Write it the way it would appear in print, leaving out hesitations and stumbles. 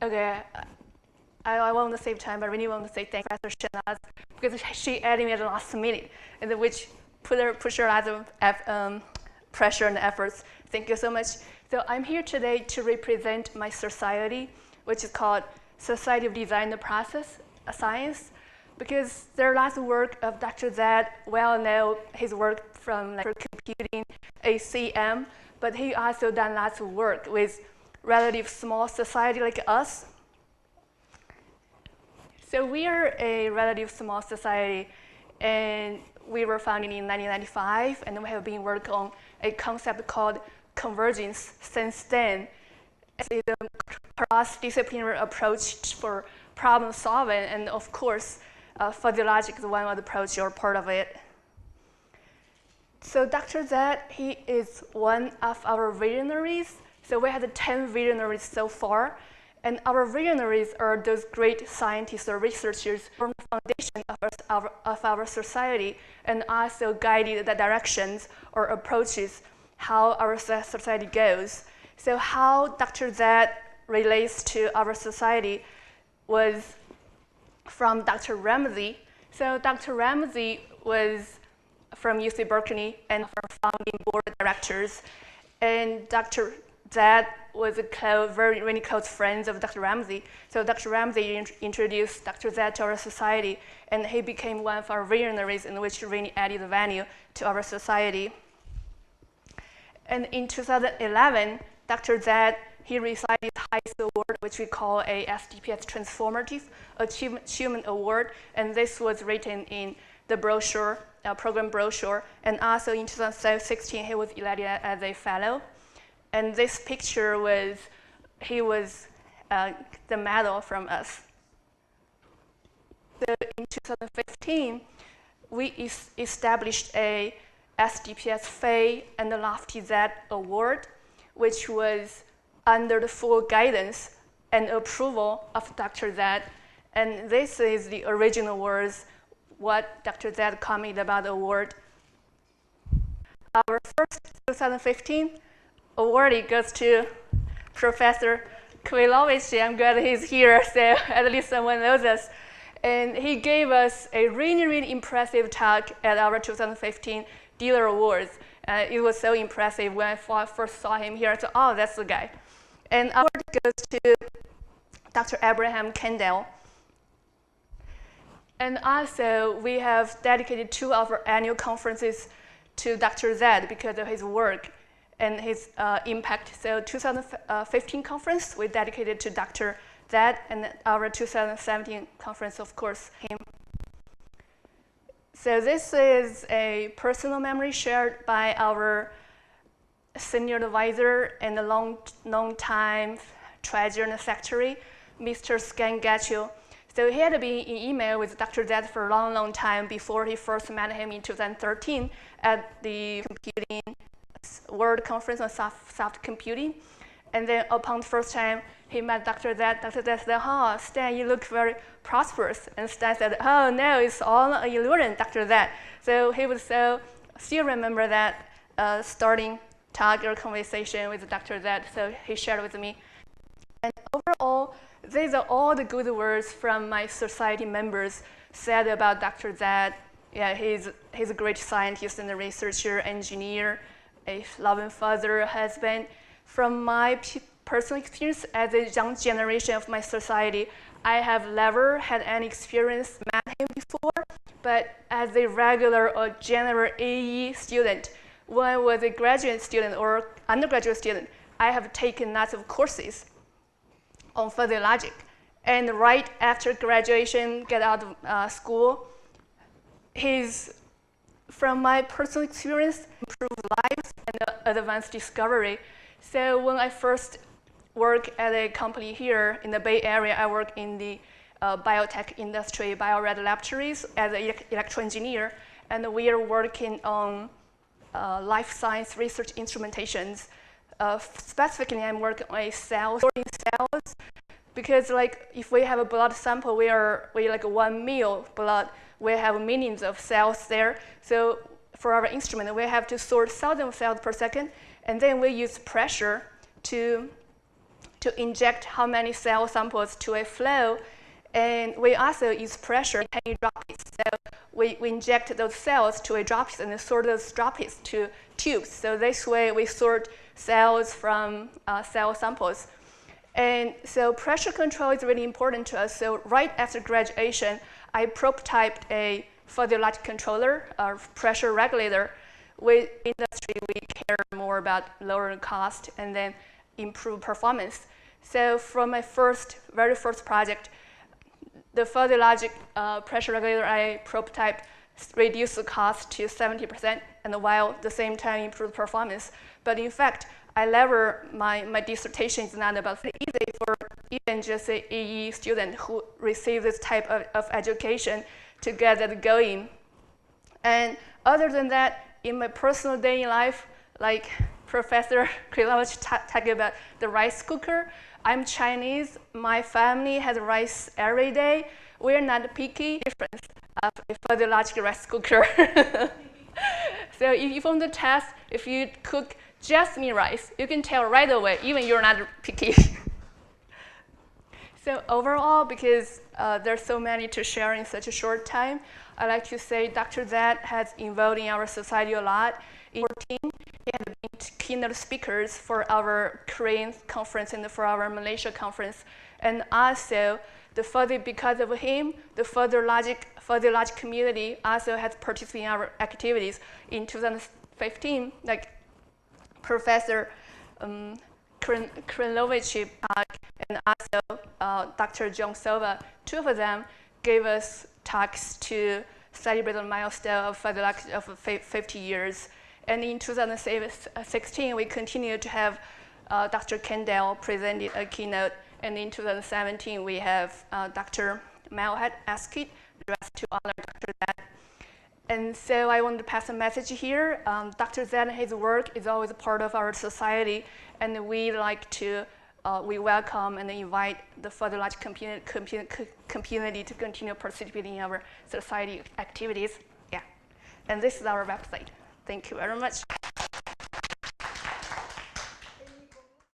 Okay, I want to save time, but I really want to say thank Professor Shenaz because she added me at the last minute, and which pushed a lot of pressure and efforts. Thank you so much. So I'm here today to represent my society, which is called Society of Design and Process Science, because there are lots of work of Dr. Zadeh, well known his work from computing, ACM, but he also done lots of work with relative small society like us. So we are a relative small society, and we were founded in 1995, and we have been working on a concept called Convergence since then. It's a cross-disciplinary approach for problem solving, and of course, physiologic is one of the approach or part of it. So Dr. Zadeh, he is one of our visionaries. So we had 10 visionaries so far, and our visionaries are those great scientists or researchers from the foundation of our society, and also guided the directions or approaches how our society goes. So how Dr. Zadeh relates to our society was from Dr. Ramsey. So Dr. Ramsey was from UC Berkeley and from founding board of directors, and Dr. Zadeh was really close friends of Dr. Ramsey. So Dr. Ramsey introduced Dr. Zadeh to our society, and he became one of our visionaries, in which really added value to our society. And in 2011, Dr. Zadeh, he received his highest award, which we call a SDPS Transformative Achievement Award, and this was written in the brochure, program brochure, and also in 2016, he was elected as a fellow. And this picture was, he was the medal from us. So in 2015, we established a SDPS FAE and the Lotfi Zadeh Award, which was under the full guidance and approval of Dr. Zadeh. And this is the original words, what Dr. Zadeh commented about the award. Our first 2015 awardee goes to Professor Kwilovich. I'm glad he's here, so at least someone knows us. And he gave us a really, really impressive talk at our 2015 Dealer Awards. It was so impressive when I first saw him here. I thought, oh, that's the guy. And our award goes to Dr. Abraham Kendall. And also, we have dedicated 2 of our annual conferences to Dr. Zadeh because of his work and his impact. So 2015 conference, we dedicated to Dr. Zadeh, and our 2017 conference, of course, him. So this is a personal memory shared by our senior advisor and a long-time treasurer and secretary, Mr. Scangacho. So he had been in email with Dr. Zadeh for a long, long time before he first met him in 2013 at the Computing World Conference on soft computing. And then upon the first time he met Dr. Zadeh, Dr. Zadeh said, oh, Stan, you look very prosperous. And Stan said, oh, no, it's all an illusion, Dr. Zadeh. So he was still remember that starting talk or conversation with Dr. Zadeh, so he shared with me. And overall, these are all the good words from my society members said about Dr. Zadeh. Yeah, he's a great scientist and a researcher, engineer, a loving father, husband. From my personal experience as a young generation of my society, I have never had any experience met him before, but as a regular or general AE student, when I was a graduate student or undergraduate student, I have taken lots of courses on fuzzy logic. And right after graduation, get out of school, from my personal experience, improved lives and advanced discovery. So when I first worked at a company here in the Bay Area, I worked in the biotech industry, Bio-Rad Laboratories as an electrical engineer, and we are working on life science research instrumentations. Specifically, I'm working on sorting cells, because like if we have a blood sample, we like 1 ml blood, we have millions of cells there. So for our instrument, we have to sort thousands of cells per second, and then we use pressure to to inject how many cell samples to a flow. And we also use pressure tiny droplets. So we inject those cells to a droplet and then sort those droplets to tubes. So this way we sort cells from cell samples. And so pressure control is really important to us. So right after graduation, I prototyped a physiologic controller, or pressure regulator. With industry, we care more about lowering cost and then improve performance. So from my very first project, the physiologic pressure regulator I prototyped reduced the cost to 70%, and while at the same time improve performance. But in fact, I lever my dissertation is not about easy for even just an EE student who receive this type of education to get that going. And other than that, in my personal day in life, like Professor Krilovich talked about the rice cooker, I'm Chinese. My family has rice every day. We're not picky. Difference of a physiological rice cooker. So if on the test, if you cook jasmine rice, you can tell right away, even you're not picky. So overall, because there's so many to share in such a short time, I like to say Dr. Zadeh has involved in our society a lot. In 2014, he has been keynote speakers for our Korean conference and for our Malaysia conference. And also, because of him, the further logic community also has participated in our activities. In 2015, like Professor Krilovich and also Dr. Xiong Sova, two of them gave us talks to celebrate the milestone of 50 years. And in 2016, we continued to have Dr. Kendall presented a keynote. And in 2017, we have Dr. Malhat Askit dressed to honor Dr. Zadeh. And so I want to pass a message here. Dr. Zadeh and his work is always a part of our society, and we welcome and invite the further large community to continue participating in our society activities. Yeah, and this is our website. Thank you very much.